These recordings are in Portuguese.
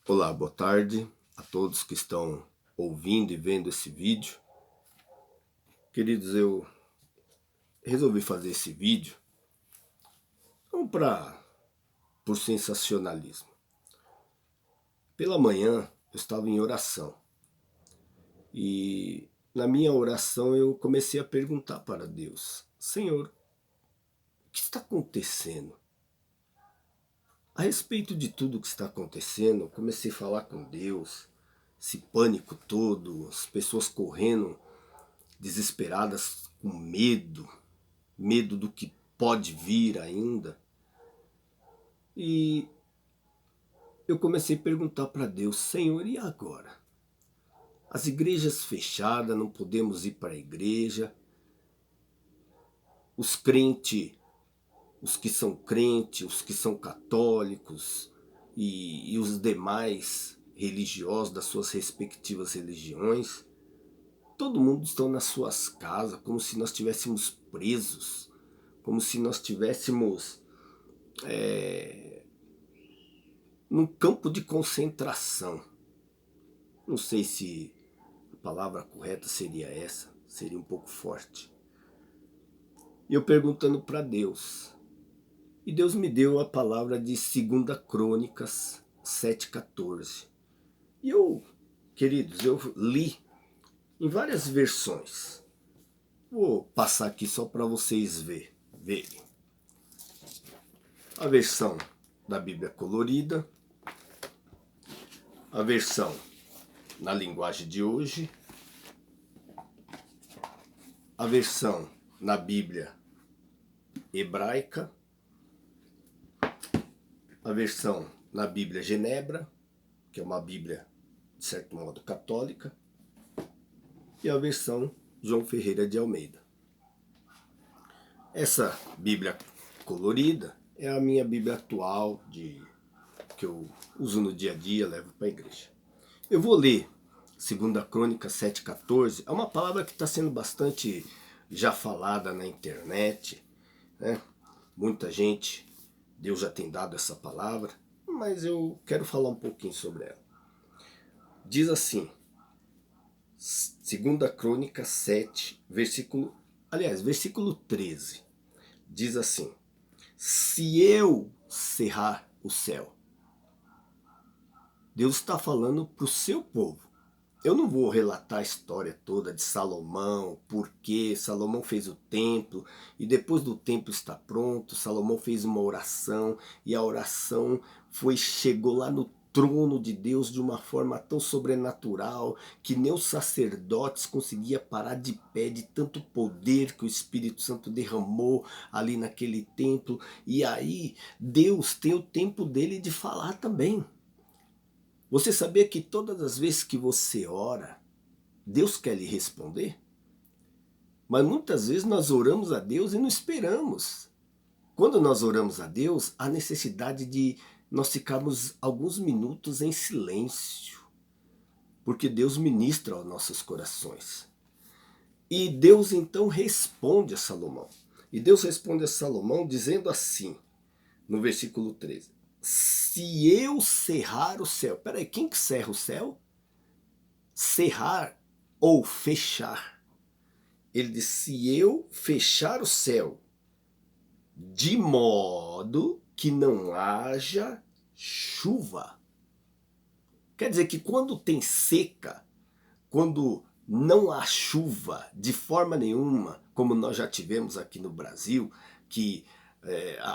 Olá, boa tarde a todos que estão ouvindo e vendo esse vídeo. Queridos, eu resolvi fazer esse vídeo não por sensacionalismo. Pela manhã eu estava em oração e na minha oração eu comecei a perguntar para Deus: Senhor, o que está acontecendo? A respeito de tudo o que está acontecendo, eu comecei a falar com Deus, esse pânico todo, as pessoas correndo desesperadas com medo do que pode vir ainda. E eu comecei a perguntar para Deus: Senhor, e agora? As igrejas fechadas, não podemos ir para a igreja. Os crentes, os que são crentes, os que são católicos e os demais religiosos das suas respectivas religiões, todo mundo estão nas suas casas, como se nós estivéssemos presos, como se nós estivéssemos num campo de concentração. Não sei se a palavra correta seria essa, seria um pouco forte. E eu perguntando para Deus. E Deus me deu a palavra de 2 Crônicas 7,14. E eu, queridos, eu li em várias versões. Vou passar aqui só para vocês verem. A versão da Bíblia colorida, a versão na linguagem de hoje, a versão na Bíblia hebraica, a versão na Bíblia Genebra, que é uma Bíblia, de certo modo, católica, e a versão João Ferreira de Almeida. Essa Bíblia colorida é a minha Bíblia atual, que eu uso no dia a dia, levo para a igreja. Eu vou ler 2 Crônica 7,14, é uma palavra que está sendo bastante já falada na internet, né? Muita gente, Deus já tem dado essa palavra, mas eu quero falar um pouquinho sobre ela. Diz assim, 2 Crônica 7, versículo 13, diz assim: se eu cerrar o céu, Deus está falando para o seu povo. Eu não vou relatar a história toda de Salomão, porque Salomão fez o templo e depois do templo estar pronto, Salomão fez uma oração e a oração chegou lá no trono de Deus de uma forma tão sobrenatural que nem os sacerdotes conseguiam parar de pé de tanto poder que o Espírito Santo derramou ali naquele templo. E aí Deus tem o tempo dele de falar também. Você sabia que todas as vezes que você ora, Deus quer lhe responder? Mas muitas vezes nós oramos a Deus e não esperamos. Quando nós oramos a Deus, há necessidade de nós ficarmos alguns minutos em silêncio, porque Deus ministra aos nossos corações. E Deus então responde a Salomão. E Deus responde a Salomão dizendo assim, no versículo 13: se eu cerrar o céu. Peraí, quem que cerra o céu? Cerrar ou fechar. Ele diz: se eu fechar o céu de modo que não haja chuva. Quer dizer que quando tem seca, quando não há chuva de forma nenhuma, como nós já tivemos aqui no Brasil, que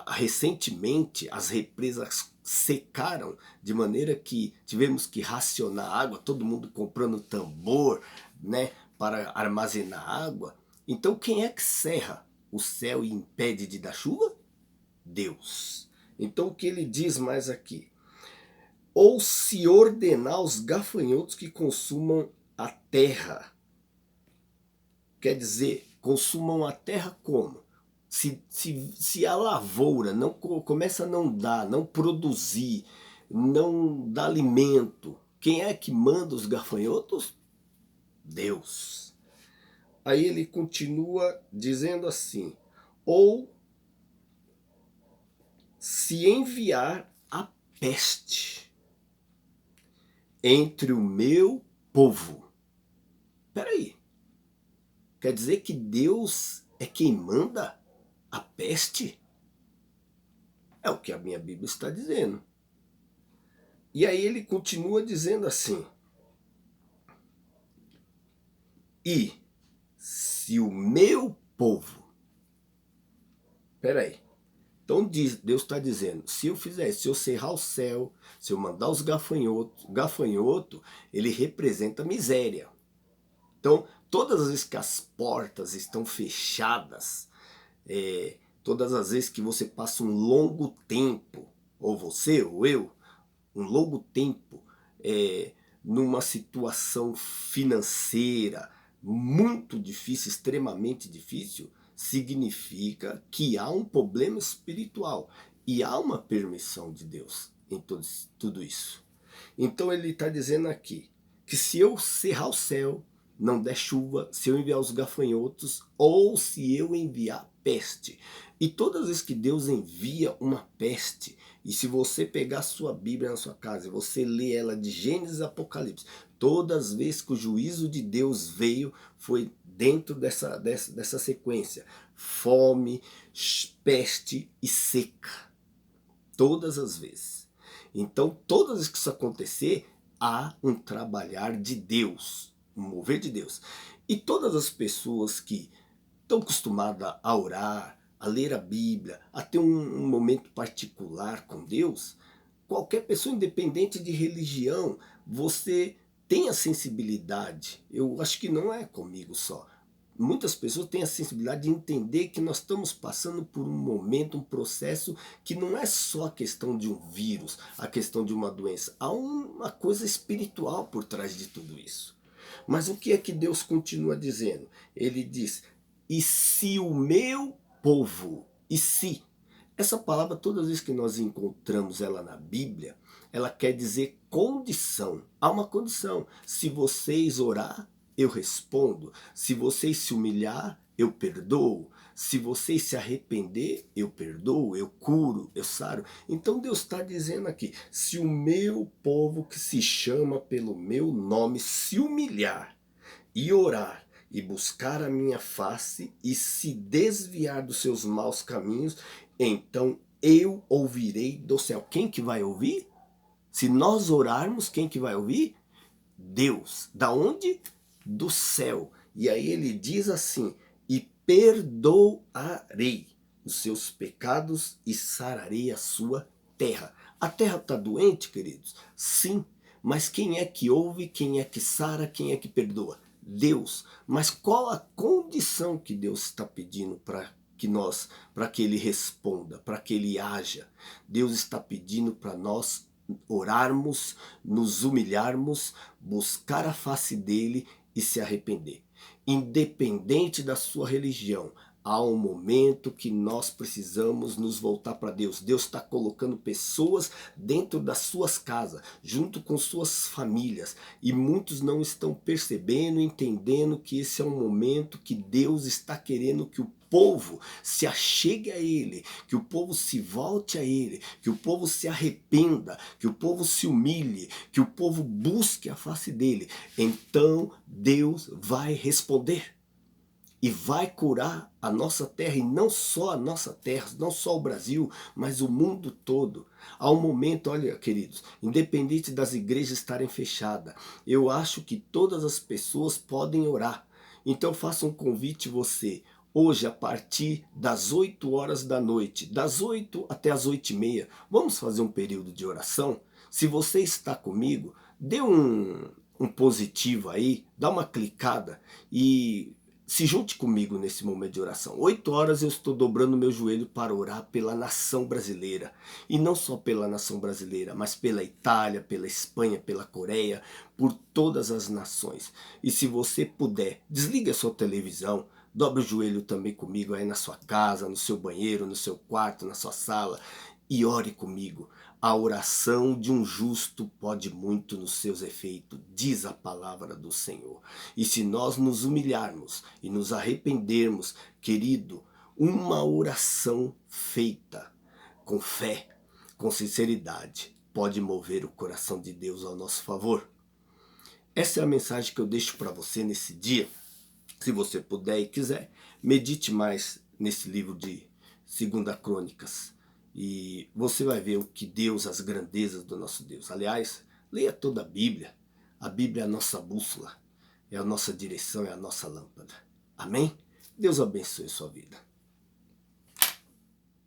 recentemente as represas secaram de maneira que tivemos que racionar água, todo mundo comprando tambor, né, para armazenar água. Então quem é que cerra o céu e impede de dar chuva? Deus. Então o que ele diz mais aqui? Ou se ordenar os gafanhotos que consumam a terra. Quer dizer, consumam a terra como? Se a lavoura não começa a não dar, não produzir, não dá alimento, quem é que manda os gafanhotos? Deus. Aí ele continua dizendo assim: ou se enviar a peste. entre o meu povo. Peraí, quer dizer que Deus é quem manda a peste? É o que a minha Bíblia está dizendo. E aí ele continua dizendo assim: e se o meu povo. Peraí. Então Deus está dizendo, se eu fizer isso, se eu cerrar o céu, se eu mandar os gafanhotos, o gafanhoto, ele representa miséria. Então, todas as vezes que as portas estão fechadas, todas as vezes que você passa um longo tempo, ou você ou eu, um longo tempo numa situação financeira muito difícil, extremamente difícil, significa que há um problema espiritual e há uma permissão de Deus em tudo isso. Então ele está dizendo aqui que se eu cerrar o céu, não der chuva, se eu enviar os gafanhotos ou se eu enviar peste. E todas as vezes que Deus envia uma peste, e se você pegar a sua Bíblia na sua casa e você ler ela de Gênesis a Apocalipse, todas as vezes que o juízo de Deus veio, foi dentro dessa sequência: fome, peste e seca. Todas as vezes. Então, todas as vezes que isso acontecer, há um trabalhar de Deus, um mover de Deus. E todas as pessoas que estão acostumadas a orar, a ler a Bíblia, a ter um momento particular com Deus, qualquer pessoa, independente de religião, você tem a sensibilidade. Eu acho que não é comigo só. Muitas pessoas têm a sensibilidade de entender que nós estamos passando por um momento, um processo que não é só a questão de um vírus, a questão de uma doença. Há uma coisa espiritual por trás de tudo isso. Mas o que é que Deus continua dizendo? Ele diz: e se o meu povo, e se, essa palavra, todas as vezes que nós encontramos ela na Bíblia, ela quer dizer condição. Há uma condição. Se vocês orar, eu respondo. Se vocês se humilhar, eu perdoo. Se vocês se arrepender, eu perdoo, eu curo, eu saro. Então Deus está dizendo aqui: se o meu povo que se chama pelo meu nome se humilhar e orar e buscar a minha face e se desviar dos seus maus caminhos, então eu ouvirei do céu. Quem que vai ouvir? Se nós orarmos, quem que vai ouvir? Deus. Da onde? Do céu. E aí ele diz assim: e perdoarei os seus pecados e sararei a sua terra. A terra está doente, queridos? Sim. Mas quem é que ouve, quem é que sara, quem é que perdoa? Deus. Mas qual a condição que Deus está pedindo para que ele responda, para que ele haja? Deus está pedindo para nós orarmos, nos humilharmos, buscar a face dele e se arrepender. Independente da sua religião, há um momento que nós precisamos nos voltar para Deus. Deus está colocando pessoas dentro das suas casas, junto com suas famílias. E muitos não estão percebendo, entendendo que esse é um momento que Deus está querendo que o povo se achegue a Ele, que o povo se volte a Ele, que o povo se arrependa, que o povo se humilhe, que o povo busque a face dEle. Então Deus vai responder. E vai curar a nossa terra, e não só a nossa terra, não só o Brasil, mas o mundo todo. Há um momento, olha, queridos, independente das igrejas estarem fechadas, eu acho que todas as pessoas podem orar. Então faça um convite você, hoje a partir das 8 horas da noite, das 8 até as 8h30, vamos fazer um período de oração? Se você está comigo, dê um positivo aí, dá uma clicada e se junte comigo nesse momento de oração. 8 horas eu estou dobrando meu joelho para orar pela nação brasileira. E não só pela nação brasileira, mas pela Itália, pela Espanha, pela Coreia, por todas as nações. E se você puder, desligue a sua televisão, dobre o joelho também comigo aí na sua casa, no seu banheiro, no seu quarto, na sua sala, e ore comigo. A oração de um justo pode muito nos seus efeitos, diz a palavra do Senhor. E se nós nos humilharmos e nos arrependermos, querido, uma oração feita com fé, com sinceridade, pode mover o coração de Deus ao nosso favor. Essa é a mensagem que eu deixo para você nesse dia. Se você puder e quiser, medite mais nesse livro de 2 Crônicas. E você vai ver o que Deus, as grandezas do nosso Deus. Aliás, leia toda a Bíblia. A Bíblia é a nossa bússola, é a nossa direção, é a nossa lâmpada. Amém? Deus abençoe sua vida.